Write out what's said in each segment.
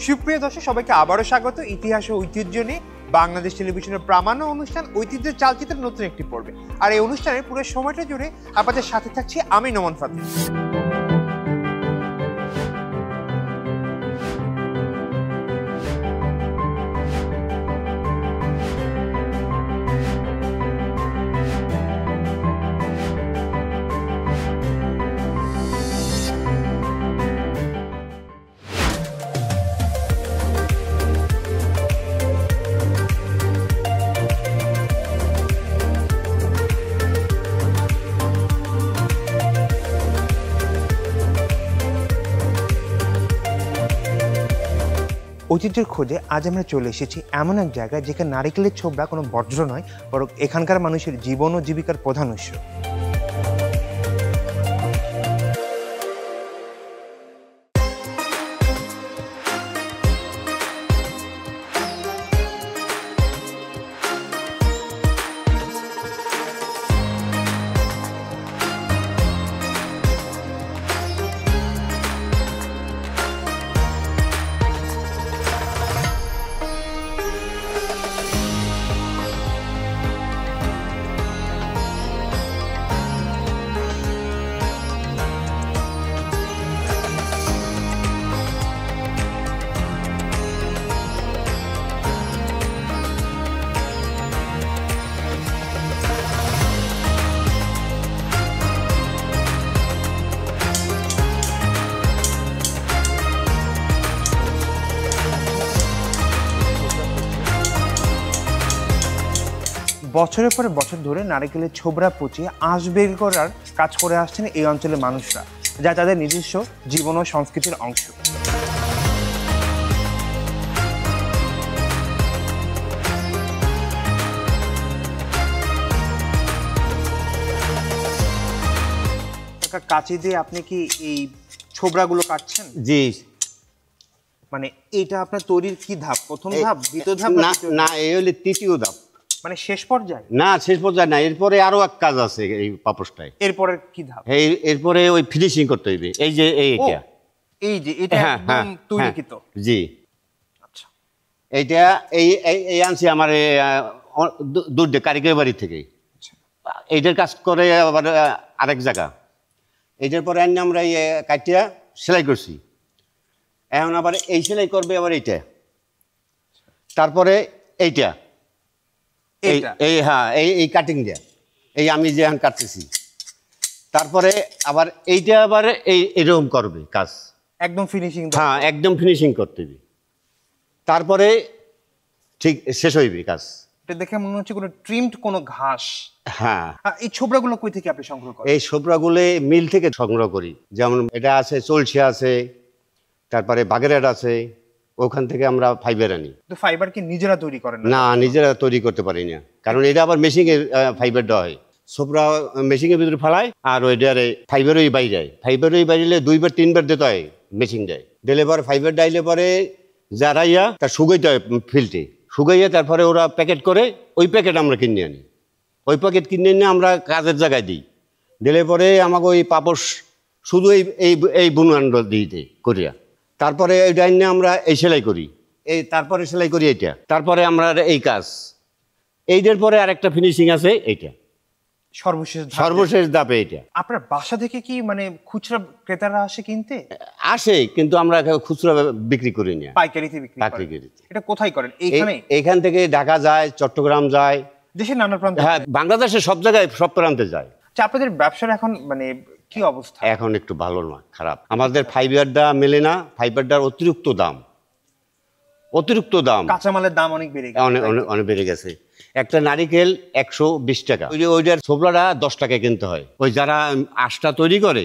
সুপ্রিয় দর্শক, সবাইকে আবারও স্বাগত ইতিহাস ও ঐতিহ্য নিয়ে বাংলাদেশ টেলিভিশনের প্রামাণ্য অনুষ্ঠান ঐতিহ্য চালচিত্রের নতুন একটি পর্বে। আর এই অনুষ্ঠানের পুরো সময়টা জুড়ে আপনাদের সাথে থাকছি আমি নোমান ফাতিহ। ঐতিহ্যের খোঁজে আজ আমরা চলে এসেছি এমন এক জায়গায় যেখানে নারিকেলের ছোবড়া কোনো বর্জ্য নয়, বরং এখানকার মানুষের জীবন ও জীবিকার প্রধান উৎস। বছরের পর বছর ধরে নারিকেলের ছোবড়া পচিয়ে আঁশ বের করার কাজ করে আসছেন এই অঞ্চলের মানুষরা, যা তাদের নিজস্ব জীবন ও সংস্কৃতির অংশ। কাঁচি দিয়ে আপনি কি এই ছোবড়াগুলো কাটছেন? জি। মানে এটা আপনার তৈরির কি ধাপ? প্রথম ধাপ, দ্বিতীয় ধাপ? না, এই হলে তৃতীয় ধাপ। মানে শেষ পর্যায়ে? না, শেষ পর্যায়ে না, এরপরে আরো এক কাজ আছে এই পাপোশটায়। এরপরে কি ধাপ? এরপরে ওই ফিনিশিং করতে হইবে। এই যে এটা একদম তৈরিকৃত। জি। আচ্ছা, এইটা এই আনছি আমার দূর কারিগর বাড়ি থেকে। এইটার কাজ করে আবার আরেক জায়গা। এইটার পরে আনি আমরা এই কাটিয়া সেলাই করছি। এখন আবার এই সেলাই করবে আবার এইটা, তারপরে এইটা এই কাটিং দিয়া এই আমি যে এখন কাটতেছি, তারপরে আবার এইটা আবার এইরকম করবে কাজ, একদম ফিনিশিং। হ্যাঁ, একদম ফিনিশিং করতে হবে, তারপরে ঠিক শেষ হইবে কাজ। এটা দেখে মনে হচ্ছে কোনো ট্রিমড কোনো ঘাস। হ্যাঁ। এই ছোবড়াগুলো কই থেকে আপনি সংগ্রহ করেন? এই ছোবড়াগুলো মিল থেকে সংগ্রহ করি। যেমন এটা আছে চলছে আছে, তারপরে বাগেরহাট আছে, ওখান থেকে আমরা ফাইবার আনি। তো ফাইবার কি নিজেরা তৈরি করেন? না, নিজেরা তৈরি করতে পারি না, কারণ এটা আবার মেশিনে ফাইবার দেওয়া হয়। ছোবড়া মেশিনের ভিতরে ফেলায় আর ওইটারে ফাইবারই বাইরে যায়। ফাইবারই বাইরে 2বার 3বার দিতে হয়, মেশিন দেয়। দিলে পরে ফাইবার ডাইলে পরে যারাইয়া তার শুকাইতে হয় ফিল্টে, শুকাইয়া তারপরে ওরা প্যাকেট করে, ওই প্যাকেট আমরা কিনে আনি। ওই প্যাকেট কিনে এনে আমরা কাজের জায়গায় দিই। দিলে পরে আমাকে ওই পাপোশ শুধু এই বুনআন্ড দিতে করিয়া, তারপরে এই ডাইনে আমরা এই সেলাই করি, তারপরে সেলাই করি এইটা, তারপরে আমরা এই কাজ। এইটার পরে আরেকটা ফিনিশিং আছে, এইটা সর্বশেষ ধাপে। এইটা আপনার বাসা থেকে কি মানে খুচরা ক্রেতারা আসে কিনতে? আসে, কিন্তু আমরা খুচরা বিক্রি করি না, পাইকারিতে বিক্রি করেন। এটা কোথায় করেন? এইখান থেকে ঢাকা যায়, চট্টগ্রাম যায়, দেশের নানা প্রান্তে। হ্যাঁ, বাংলাদেশের সব জায়গায়, সব প্রান্তে যায়। আচ্ছা, আপনাদের ব্যবসার এখন মানে কি অবস্থা? এখন একটু ভালো না, খারাপ। আমাদের ফাইবারটা মেলে না, ফাইবারটার অতিরিক্ত দাম। কাঁচামালের দাম অনেক বেড়ে গেছে। একটা নারিকেল 120 টাকা, ওইটার ছোবলাটা 10 টাকায় কিনতে হয়। ওই যারা আঁশটা তৈরি করে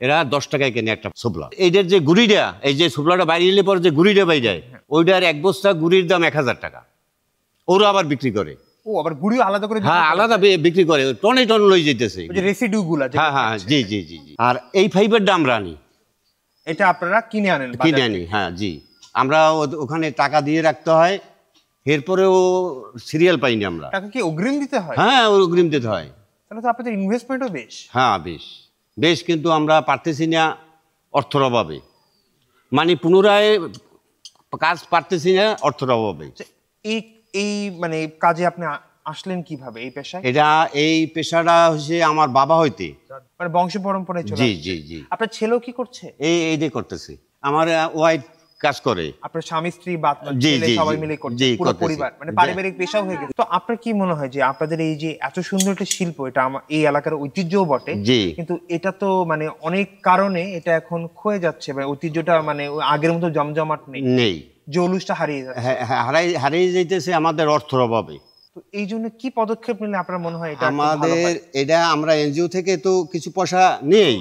এরা 10 টাকায় কেনে একটা ছোবলা। এইটার যে গুড়িটা, এই যে ছোবলাটা বাইরে এলে পরে যে গুড়িটা বাইরে যায়, ওইটার এক বস্তা গুড়ির দাম 1000 টাকা। ওরা আবার বিক্রি করে। ও আবার গুড়িও আলাদা করে? হ্যাঁ, আলাদা বিক্রি করে, টনে টন লই যেতেছে রেসিডিউগুলো। হ্যাঁ, জি জি জি। আর এই ফাইবারটা আমরা আনি। এটা আপনারা কিনে আনি? হ্যাঁ, জি। আমরা ওখানে টাকা দিয়ে রাখতে হয়, এরপরেও সিরিয়াল পাইনি আমরা। টাকা কি অগ্রিম দিতে হয়? হ্যাঁ, অগ্রিম দিতে হয়। তাহলে তো আপনাদের ইনভেস্টমেন্টও বেশ। হ্যাঁ, বেশ, কিন্তু আমরা পারতেছি না অর্থের অভাবে। মানে পুনরায় কাজ পারতেছি না অর্থের অভাবে। এই এই মানে কাজে আপনি আসলেন কিভাবে এই পেশায়? এই পেশাটা হচ্ছে আমার বাবা হইতে, মানে বংশ পরম্পরায় চলে জি আসছে। জি জি। আপনার ছেলেও কি করছে? এইটাই করতেছে, আমার ওয়াইফ কাজ করে। আপনার স্বামী স্ত্রী বা জি, ছেলে জি, সবাই জি, মিলে করছে, জি, পুরো করতেছি। পরিবার মানে পারিবারিক পেশাও হয়ে গেছে। তো আপনার কি মনে হয় যে আপনাদের এই যে এত সুন্দর একটা শিল্প, এটা এই এলাকার ঐতিহ্যও বটে, জি। কিন্তু এটা তো মানে অনেক কারণে এটা এখন ক্ষয়ে যাচ্ছে, বা ঐতিহ্যটা মানে ওই আগের মতো জমজমাট নেই, জৌলুসটা হারিয়ে যাচ্ছে। হারিয়ে যাইতেছে আমাদের অর্থের অভাবে। তো এই জন্য কি পদক্ষেপ নিলে আপনার মনে হয় এটা একটু ভালো আমাদের হয়? এটা আমরা এনজিও থেকে তো কিছু পয়সা নেই,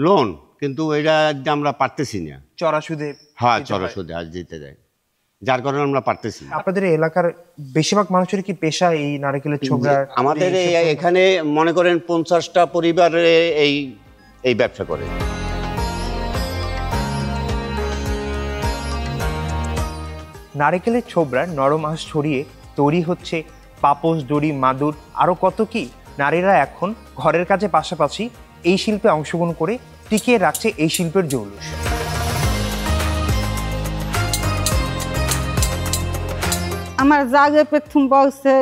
লোন, কিন্তু এটা আমরা পারতেছি না। চড়া সুদে হ্যাঁ, দিতে চড়া হয়। সুদে আজ দিতে যায়, যার কারণে আমরা পারতেছি না। আপনাদের এই এলাকার বেশিরভাগ মানুষের কি পেশা এই নারকেলের ছোবড়া? আমাদের এখানে মনে করেন 50টা পরিবারে এই ব্যবসা করে। নারকেলের ছোবড়ার নরম আঁশ ছড়িয়ে তৈরি হচ্ছে পাপোশ, দড়ি, মাদুর, আরও কত কি। নারীরা এখন ঘরের কাজে পাশাপাশি এই শিল্পে অংশগ্রহণ করে টিকিয়ে রাখছে এই শিল্পের জৌলুস। আমার জাগে প্রথম বলছে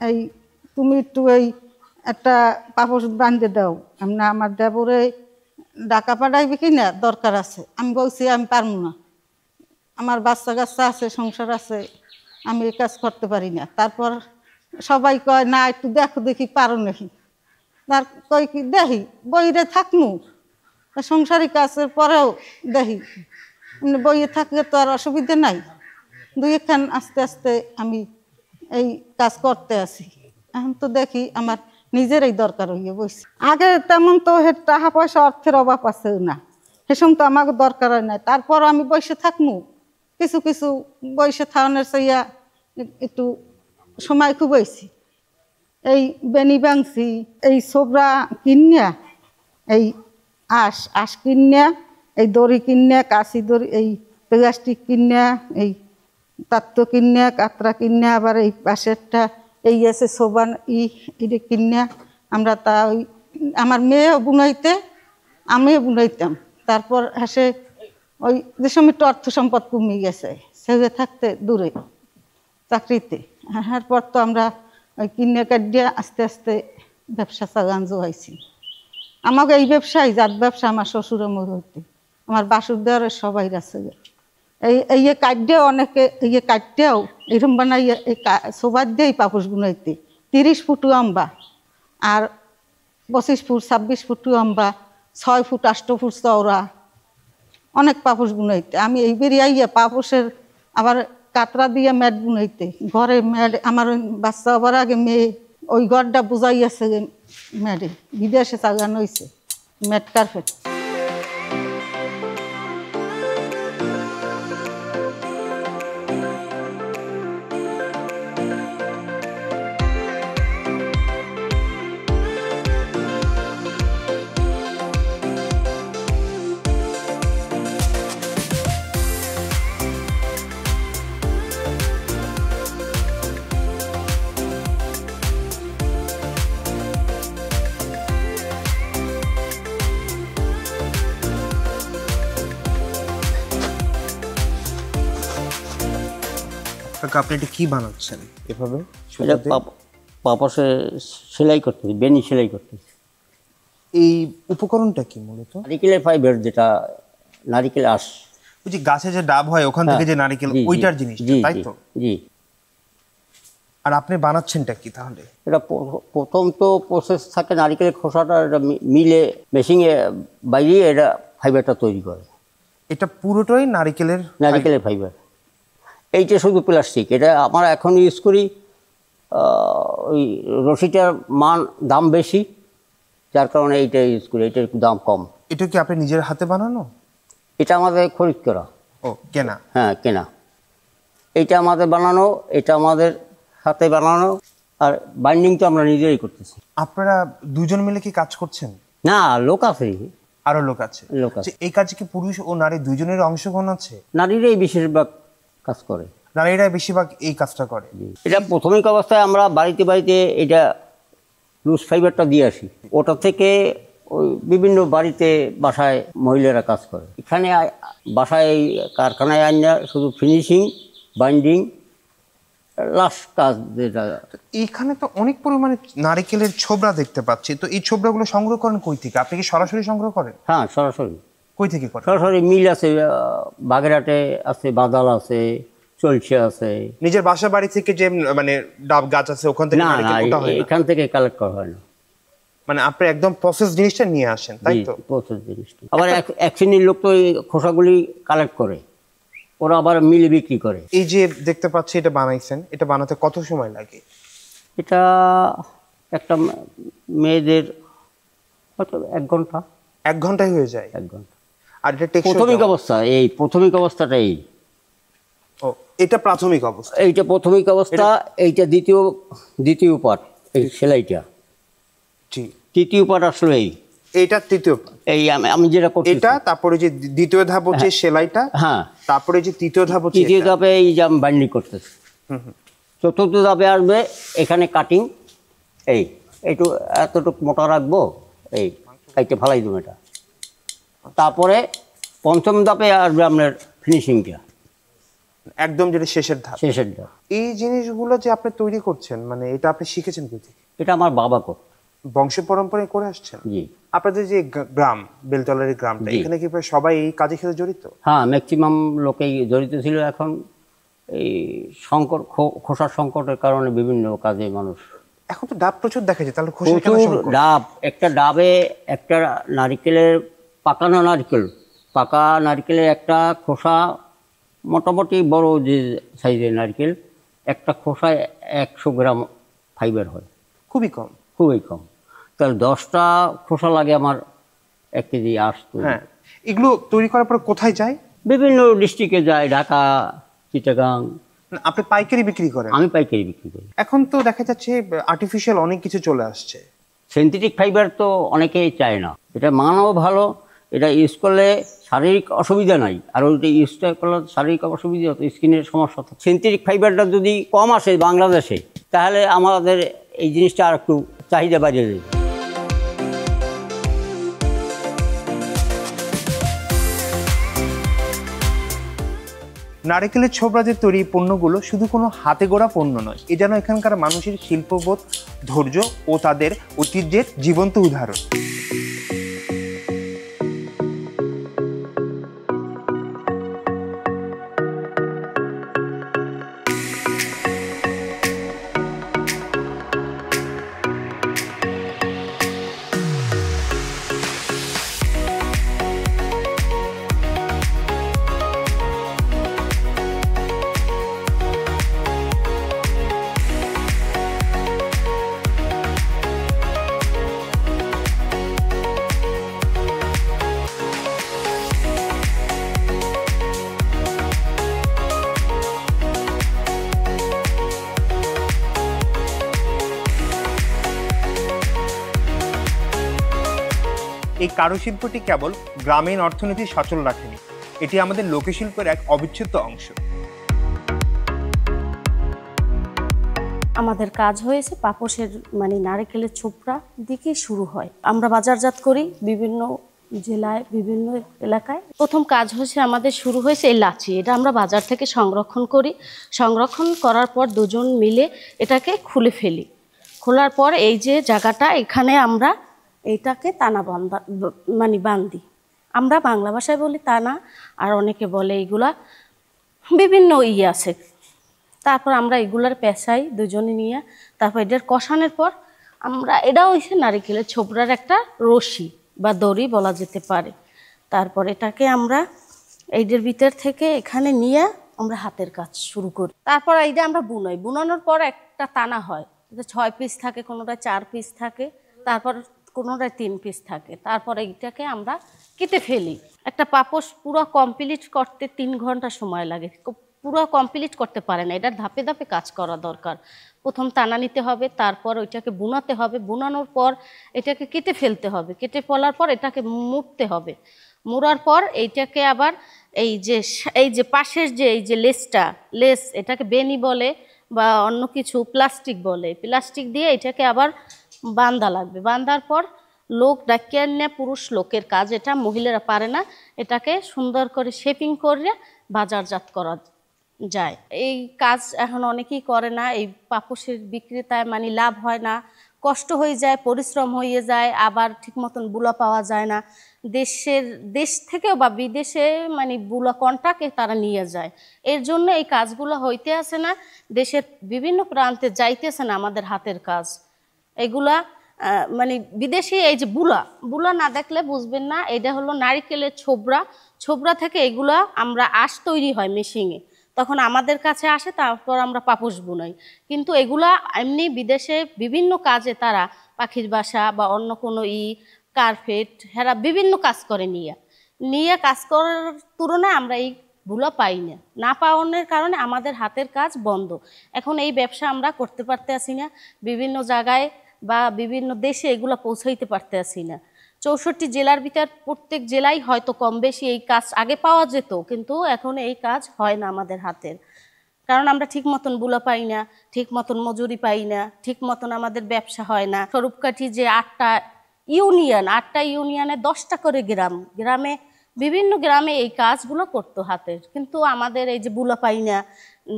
এই তুমি একটু এই একটা পাপড় বাঁধে দাও, না আমার দেবরে ডাকা পাঠাইবে কি না দরকার আছে। আমি বলছি আমি পারবো না, আমার বাচ্চা কাচ্চা আছে, সংসার আছে, আমি এই কাজ করতে পারি না। তারপর সবাই কয় না একটু দেখো দেখি পারো নাকি। তার কয় কি দেখি বইরে থাকমু, সংসারী কাজের পরেও দেখি, বইয়ে থাকলে তো আর অসুবিধা নাই। দুই একখান আস্তে আস্তে আমি এই কাজ করতে আছি। এখন তো দেখি আমার নিজেরই দরকার হইয়া বসে। আগে তেমন তো টাকা পয়সা অর্থের অভাব আছে না, সেসম তো আমাকে দরকার হয় না। তারপর আমি বসে থাকমু, কিছু কিছু বসে থাকানোর চাইয়া একটু সময় খুবইছি। এই বেনি বাংছি, এই ছোবরা কিনিয়া, এই আঁশ কিনিয়া, এই দড়ি কিনিয়া, কাশি দড়ি, এই প্লাস্টিক কিনিয়া, এই তাত্ত কিনিয়া, কাতরা কিনিয়া, আবার এই পাশেরটা এই আছে সোবান এটা কিনিয়া আমরা তা ওই আমার মেয়েও বুনাইতে, আমিও বুনাইতাম। তারপর আসে ওই যে সময় একটু অর্থ সম্পদ কমে গেছে, সেগুলো থাকতে দূরে চাকরিতে, তারপর তো আমরা ওই কিনে কাটিয়ে আস্তে আস্তে ব্যবসা চালান জোয়াইছি। আমাকে এই ব্যবসায় জাত ব্যবসা আমার শ্বশুরের মোর হইতে, আমার বাসুর দেওয়ারের সবাই আছে। এই কাটতেও অনেকে এই কাটতেও এরকম বানাই এই সবার দিয়েই পাপোশ বুনাইতে 30 ফুট লম্বা আর 25 ফুট 26 ফুট লম্বা, 6 ফুট 8 ফুট চওড়া, অনেক পাপোশ বুনাইতে। আমি এই বেরিয়ে পাপোশের আবার কাতরা দিয়ে ম্যাট বুনাইতে, ঘরে ম্যাট আমার বাচ্চা আবার আগে মেয়ে ওই ঘরটা বুঝাইয়াছে ম্যাটে, বিদেশে চালানো হয়েছে ম্যাট কার্পেট। আপনি এটা কি বানাচ্ছেন এভাবে? এটা পাপোশে সেলাই করতেছি, বেনি সেলাই করতেছি। এই উপকরণটা কি মূলত? নারিকেলের ফাইবার, যেটা নারিকেল আঁশ, ওই যে গাছে যে ডাব হয় ওখান থেকে যে নারকেল, ওইটার জিনিস, তাই তো? জি। আর আপনি বানাচ্ছেনটা কি তাহলে? এটা প্রথম তো প্রসেস থাকে, নারিকেলের খোসাটা এটা মিলে মেশিনে বাইরে এটা ফাইবারটা তৈরি করে। এটা পুরোটাই নারিকেলের ফাইবার। এইটা শুধু প্লাস্টিক, এটা আমরা এখন ইউজ করি। ওই রশিটার মান দাম বেশি, যার কারণে এইটা ইউজ করি, এটার একটু দাম কম। এটা কি আপনি নিজের হাতে বানানো? এটা আমাদের খরিদ করা। ও, কেনা? হ্যাঁ, কেনা। এইটা আমাদের বানানো, এটা আমাদের হাতে বানানো, আর বাইন্ডিং তো আমরা নিজেই করতেছি। আপনারা দুজন মিলে কি কাজ করছেন? না, লোক আছে, আরো লোক আছে। এই কাজে কি পুরুষ ও নারী দুজনের অংশগ্রহণ আছে? নারীরাই বেশিরভাগ কাজ করে, নারীরা বেশিরভাগ এই কাজটা করে। এটা প্রাথমিক অবস্থায় আমরা বাড়িতে বাড়িতে এটা লুজ ফাইবারটা দিয়ে আসি, ওটা থেকে ওই বিভিন্ন বাড়িতে বাসায় মহিলারা কাজ করে। এখানে বাসায় এই কারখানায় আইনা শুধু ফিনিশিং, বাইন্ডিং, লাস্ট কাজ যেটা। এইখানে তো অনেক পরিমাণে নারিকেলের ছোবড়া দেখতে পাচ্ছি, তো এই ছোবড়াগুলো সংগ্রহ করেন কই থেকে? আপনি কি সরাসরি সংগ্রহ করেন? হ্যাঁ, সরাসরি। কই থেকে করেন? সরাসরি মিল আছে, বাগেরহাটে আছে, বাদাল আছে, চলছে আছে। নিজের বাসা বাড়ি থেকে যে মানে ডাব গাছ আছে ওখান থেকে না না, নারকেল ওটা হয় না? এখান থেকে কালেক্ট করা হয় না। মানে আপনি একদম প্রসেস জিনিসটা নিয়ে আসেন, তাই তো? প্রচুর জিনিসটা। আবার এক শ্রেণীর লোক তো এই খোসাগুলি কালেক্ট করে, ওরা আবার মিলে বিক্রি করে। এই যে দেখতে পাচ্ছি এটা বানাইছেন, এটা বানাতে কত সময় লাগে? এটা একটা মেয়েদের হয়তো 1 ঘন্টা। 1 ঘন্টায় হয়ে যায়? 1 ঘন্টা। আর এটা টেকসই প্রাথমিক কেমন? অবস্থা, এই প্রাথমিক অবস্থাটা এই। ও, এটা প্রাথমিক অবস্থা। এইটা প্রাথমিক অবস্থা, এইটা দ্বিতীয় পার্ট, এই সেলাইটা। জি। তৃতীয় পার্ট আসলে এই, এটা তৃতীয় পার্ট। এই আমি যেটা করছি এটা তারপরে যে দ্বিতীয় ধাপ হচ্ছে সেলাইটা, হ্যাঁ, তারপরে যে তৃতীয় ধাপ হচ্ছে তৃতীয় এটা। ধাপে এই যে আমি বাইন্ডিং করতেছি। চতুর্থ ধাপে আসবে এখানে কাটিং, এইটু এতটুকু মোটা রাখবো, এই কাইটে ফালাই দেবো এটা। তারপরে পঞ্চম ধাপে আসবে আপনার ফিনিশিংটা, একদম যেটা শেষের ধাপ। শেষের ধাপ। এই জিনিসগুলো যে আপনি তৈরি করছেন, মানে এটা আপনি শিখেছেন কই থেকে? এটা আমার বাবা করত। বংশ পরম্পরায় করে আসছেন? জি। আপনাদের যে গ্রাম বেলতলার এই গ্রামটা, জি। এখানে কি প্রায় সবাই এই কাজে সাথে জড়িত? হ্যাঁ, ম্যাক্সিমাম লোকেই জড়িত ছিল। এখন এই খোসার সংকটের কারণে বিভিন্ন কাজে মানুষ। এখন তো ডাব প্রচুর দেখা যায়, তাহলে খোসার কেন প্রচুর সংকট? ডাব, একটা ডাবে একটা নারিকেলের পাকা নারকেলের একটা খোসা, মোটামুটি বড় যে সাইজের নারকেল, একটা খোসায় 100 গ্রাম ফাইবার হয়। খুবই কম। খুবই কম। তাহলে 10টা খোসা লাগে আমার 1 কেজি আঁশ তৈরি। হ্যাঁ, এগুলো তৈরি করার পর কোথায় যায়? বিভিন্ন ডিস্ট্রিক্টে যায়, ঢাকা, চিটাগাং। না, আপনি পাইকারি বিক্রি করেন? আমি পাইকারি বিক্রি করি। এখন তো দেখা যাচ্ছে আর্টিফিশিয়াল অনেক কিছু চলে আসছে। সিনথেটিক ফাইবার তো অনেকেই চায় না। এটা মানও ভালো, এটা ইউজ করলে শারীরিক অসুবিধা নাই। আর ওইটা ইউজ করলে শারীরিক অসুবিধা হতো, স্কিনের সমস্যা হতো। সিনথেটিক ফাইবারটা যদি কম আসে বাংলাদেশে, তাহলে আমাদের এই জিনিসটা আর একটু চাহিদা বাড়িয়ে যাবে। নারকেলের ছোবড়া যে তৈরি পণ্যগুলো শুধু কোনো হাতে গড়া পণ্য নয়, এ যেন এখানকার মানুষের শিল্পবোধ, ধৈর্য ও তাদের ঐতিহ্যের জীবন্ত উদাহরণ। এই কারুশিল্পটি কেবল গ্রামীণ অর্থনীতি সচল রাখেনি, এটি আমাদের লোকশিল্পের এক অবিচ্ছেদ্য অংশ। আমাদের কাজ হয়েছে পাপোশের মানে নারকেলের ছোবড়া দিকে শুরু হয়। আমরা বাজারজাত করি বিভিন্ন জেলায়, বিভিন্ন এলাকায়। প্রথম কাজ হয়েছে আমাদের শুরু হয়েছে এই লাচি। এটা আমরা বাজার থেকে সংরক্ষণ করি। সংরক্ষণ করার পর দুজন মিলে এটাকে খুলে ফেলি। খোলার পর এই যে জায়গাটা, এখানে আমরা এইটাকে টানা বান্ধি। আমরা বাংলা ভাষায় বলি টানা, আর অনেকে বলে এইগুলা বিভিন্ন আছে। তারপর আমরা এগুলার পেঁচাই দুজনে নিয়ে, তারপর এটার কষানোর পর আমরা এটাও হচ্ছে নারিকেলের ছোবড়ার একটা রশি বা দড়ি বলা যেতে পারে। তারপর এটাকে আমরা এইটার ভিতর থেকে এখানে নিয়ে আমরা হাতের কাজ শুরু করি। তারপর এইটা আমরা বুনাই। বুনানোর পর একটা টানা হয়, 6 পিস থাকে, কোনোটায় 4 পিস থাকে, তারপর কোনোটায় 3 পিস থাকে। তারপর এইটাকে আমরা কেটে ফেলি। একটা পাপোশ পুরো কমপ্লিট করতে 3 ঘন্টা সময় লাগে। পুরো কমপ্লিট করতে পারে না, এটার ধাপে ধাপে কাজ করা দরকার। প্রথম টানা নিতে হবে, তারপর ওইটাকে বুনাতে হবে, বুনানোর পর এটাকে কেটে ফেলতে হবে, কেটে ফেলার পর এটাকে মুড়তে হবে। মুড়ার পর এইটাকে আবার এই যে পাশের যে এই যে লেস, এটাকে বেনি বলে বা অন্য কিছু প্লাস্টিক বলে, প্লাস্টিক দিয়ে এটাকে আবার বাঁধা লাগবে। বাঁধার পর লোক ডাকিয়ে নিয়ে, পুরুষ লোকের কাজ এটা, মহিলারা পারে না। এটাকে সুন্দর করে শেপিং করে বাজারজাত করা যায়। এই কাজ এখন অনেকেই করে না। এই পাপোশের বিক্রেতায় মানে লাভ হয় না, কষ্ট হয়ে যায়, পরিশ্রম হয়ে যায়, আবার ঠিক মতন বুলা পাওয়া যায় না। দেশ থেকেও বা বিদেশে মানে বুলা কন্ট্রাক্টে তারা নিয়ে যায়। এর জন্য এই কাজগুলো হইতে আসে না, দেশের বিভিন্ন প্রান্তে যাইতেছে না আমাদের হাতের কাজ। এগুলা মানে বিদেশি এই যে বুলা না দেখলে বুঝবেন না, এটা হলো নারিকেলের ছোবরা থেকে এগুলা আমরা আঁশ তৈরি হয় মেশিনে, তখন আমাদের কাছে আসে, তারপর আমরা পাপোশ বুনাই। কিন্তু এগুলা এমনি বিদেশে বিভিন্ন কাজে তারা পাখির বাসা বা অন্য কোনো কার্পেট হেরা বিভিন্ন কাজ করে নিয়ে কাজ করার তুলনায় আমরা এই বুলা পাই না পাওয়ানোর কারণে আমাদের হাতের কাজ বন্ধ। এখন এই ব্যবসা আমরা করতে পারতে আসি না, বিভিন্ন জায়গায় বা বিভিন্ন দেশে এগুলো পৌঁছাইতে পারতে আসি না। 64 জেলার ভিতর প্রত্যেক জেলায় হয়তো কম বেশি এই কাজ আগে পাওয়া যেত, কিন্তু এখন এই কাজ হয় না আমাদের হাতের, কারণ আমরা ঠিক মতন বুলা পাই না, ঠিক মতন মজুরি পাই না, ঠিক মতন আমাদের ব্যবসা হয় না। স্বরূপকাঠি যে 8টা ইউনিয়নে 10টা করে গ্রামে বিভিন্ন গ্রামে এই কাজগুলো করতো হাতের, কিন্তু আমাদের এই যে বুলা পাই না,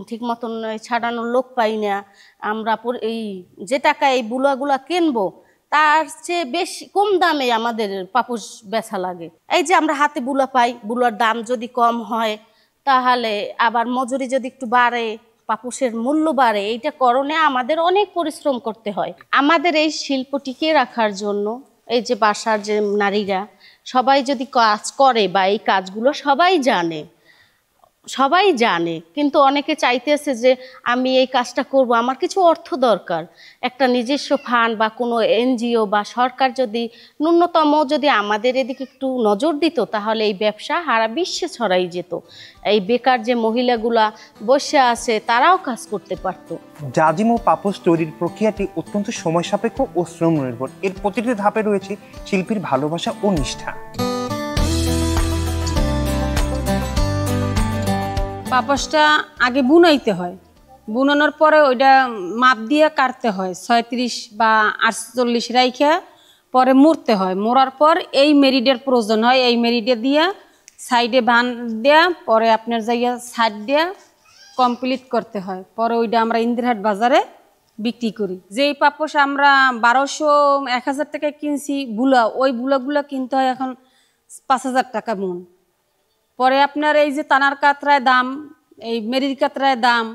ঠিক মতন ছাড়ানোর লোক পাই না। আমরা এই যে টাকা এই বুলাগুলা কিনবো তার চেয়ে বেশি কম দামে আমাদের পাপোশ বেচা লাগে। এই যে আমরা হাতে বুলা পাই, বুলার দাম যদি কম হয় তাহলে আবার মজুরি যদি একটু বাড়ে, পাপোশের মূল্য বাড়ে, এইটা করণে আমাদের অনেক পরিশ্রম করতে হয়। আমাদের এই শিল্প টিকিয়ে রাখার জন্য এই যে বাসার যে নারীরা সবাই যদি কাজ করে বা এই কাজগুলো সবাই জানে, কিন্তু অনেকে চাইতেছে যে আমি এই কাজটা করব, আমার কিছু অর্থ দরকার। একটা নিজস্ব ফান্ড বা কোনো এনজিও বা সরকার যদি ন্যূনতম যদি আমাদের এদিকে একটু নজর দিত, তাহলে এই ব্যবসা সারা বিশ্বে ছড়াই যেত। এই বেকার যে মহিলাগুলা বসে আছে তারাও কাজ করতে পারতো। জাজিম ও পাপোশ তৈরির প্রক্রিয়াটি অত্যন্ত সময় সাপেক্ষ ও শ্রম নির্ভর। এর প্রতিটি ধাপে রয়েছে শিল্পীর ভালোবাসা ও নিষ্ঠা। পাপোশটা আগে বুনাইতে হয়, বুনানোর পরে ওইটা মাপ দিয়ে কাটতে হয়, 36 বা 48 রাইখা পরে মুড়তে হয়। মোড়ার পর এই মেরিডের প্রয়োজন হয়, এই মেরিডে দিয়ে সাইডে বান দেয়া, পরে আপনার জায়গা সাইড দেয়া কমপ্লিট করতে হয়। পরে ওইটা আমরা ইন্দিরহাট বাজারে বিক্রি করি। যেই পাপোশ আমরা 1200-1000 টাকায় কিনছি বুলা, ওই বুলাগুলো কিনতে হয় এখন 5000 টাকা মন। পরে আপনার এই যে তানার কাতরায় দাম, এই মেরির কাতরায় দাম,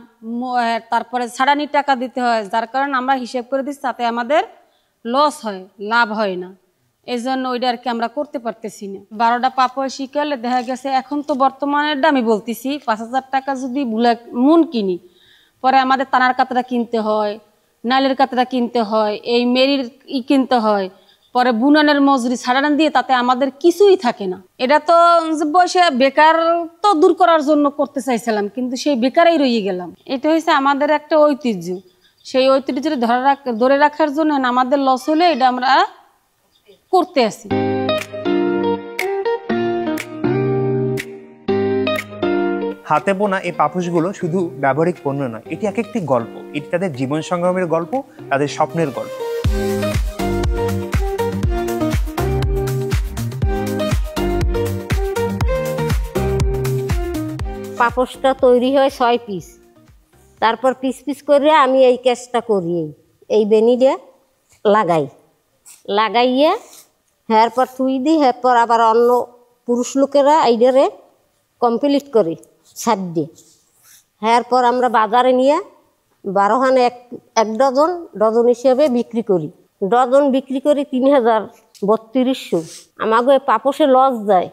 তারপরে ছাড়ানি টাকা দিতে হয়, যার কারণে আমরা হিসেব করে দিচ্ছি, তাতে আমাদের লস হয়, লাভ হয় না। এই জন্য ওইটা আর কি আমরা করতে পারতেছি না। 12টা পাপোশ শিখালে দেখা গেছে এখন তো বর্তমানের দামই বলতেছি 5000 টাকা যদি বুলা মন কিনি, পরে আমাদের তানার কাতরা কিনতে হয়, নাইলের কাতরা কিনতে হয়, এই মেরির কিনতে হয়, পরে বুনানের মজুরি ছাড়ান দিয়ে তাতে আমাদের কিছুই থাকে না। এটা তো বসে বেকার তো দূর করার জন্য করতে চাইছিলাম, কিন্তু সেই বেকারেই রয়ে গেলাম। এটা হচ্ছে আমাদের একটা ঐতিহ্য, সেই ঐতিহ্য ধরে রাখার জন্য আমাদের লস হলে এটা আমরা করতে আসি। হাতে বোনা এই পাপোশগুলো শুধু ব্যবহারিক পণ্য নয়, এটি এক একটি গল্প। এটি তাদের জীবন সংগ্রামের গল্প, তাদের স্বপ্নের গল্প। পাপোশটা তৈরি হয় 6 পিস, তারপর পিস করে আমি এই কাজটা করি, এই বেনিটা লাগাইয়া এরপর থুই দিই, এরপর আবার অন্য পুরুষ লোকেরা এইটারে কমপ্লিট করি ছাদ দিয়ে। এরপর আমরা বাজারে নিয়ে 12খানে এক ডজন হিসেবে বিক্রি করি। ডজন বিক্রি করি 3000-3200। আমাকে পাপোশে লস যায়,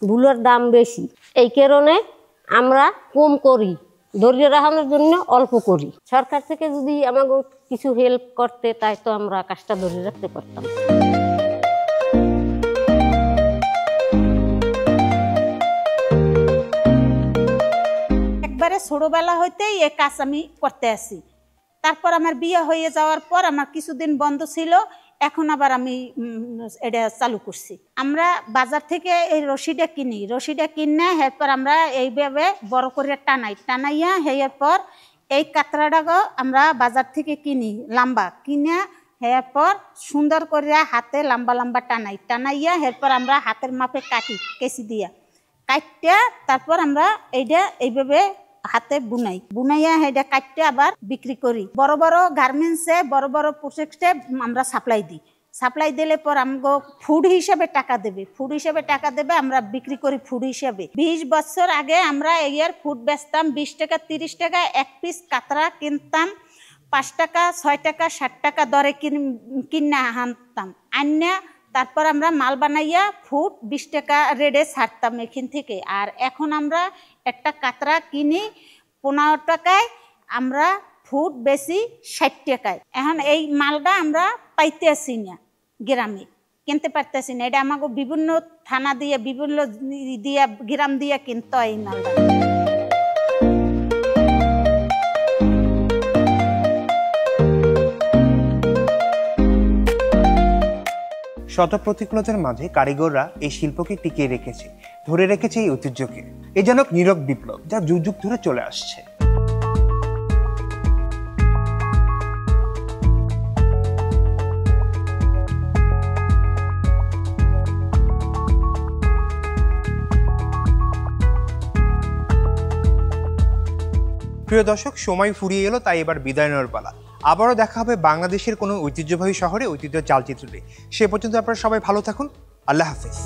বুলার দাম বেশি, এই কারণে আমরা কম করি, ধরিয়ে রাখানোর জন্য অল্প করি। সরকার থেকে যদি আমাকে কিছু হেল্প করতে, তাই তো আমরা কাজটা ধরে রাখতে পারতাম। একবারে ছোটবেলা হইতেই এই কাজ আমি করতে আসি। তারপর আমার বিয়ে হয়ে যাওয়ার পর আমার কিছুদিন বন্ধ ছিল, এখন আবার আমি এটা চালু করছি। আমরা বাজার থেকে এই রশিটা কিনে এরপর আমরা এইভাবে বড় করে টানাইয়া এরপর এই কাতরাটাকে আমরা বাজার থেকে কিনি, লম্বা কিনে এরপর সুন্দর করে হাতে লম্বা লম্বা টানাইয়া এরপর আমরা হাতের মাপে কাটি কেসি দিয়া কাটটা তারপর আমরা এইটা এইভাবে হাতে বুনাইয়া এটা কাটতে আবার বিক্রি করি। বড় বড় গার্মেন্টসে বড় বড় প্রজেক্টে আমরা সাপ্লাই দিই। সাপ্লাই দিলে পর আমগো ফুড হিসাবে টাকা দেবে আমরা বিক্রি করি ফুড হিসাবে। 20 বছর আগে আমরা এর ফুড বেচতাম 20 টাকা 30 টাকা এক পিস কাতরা কিনতাম, 5 টাকা 6 টাকা 60 টাকা দরে কিনা আনতাম আন্যা তারপর আমরা মাল বানাইয়া ফুড 20 টাকা রেটে ছাড়তাম এখান থেকে। আর এখন আমরা একটা কাতরা কিনি 15 টাকায়, আমরা ফুড বেশি 60 টাকায়। এখন এই মালটা আমরা পাইতেছি না, গ্রামে কিনতে পারতেছি না। এটা আমাকে বিভিন্ন থানা দিয়ে বিভিন্ন দিয়া গ্রাম দিয়ে কিনতে হয় এই মালটা। শত প্রতিকূলতার মাঝে কারিগররা এই শিল্পকে টিকিয়ে রেখেছে, ধরে রেখেছে এই ঐতিহ্যকে। এ যেন নীরব বিপ্লব যা যুগ যুগ ধরে চলে আসছে। প্রিয় দর্শক, সময় ফুরিয়ে এলো, তাই এবার বিদায় নেওয়ার পালা। আবারও দেখা হবে বাংলাদেশের কোনো ঐতিহ্যবাহী শহরে ঐতিহ্য চালচিত্রে। সে পর্যন্ত আপনারা সবাই ভালো থাকুন। আল্লাহ হাফেজ।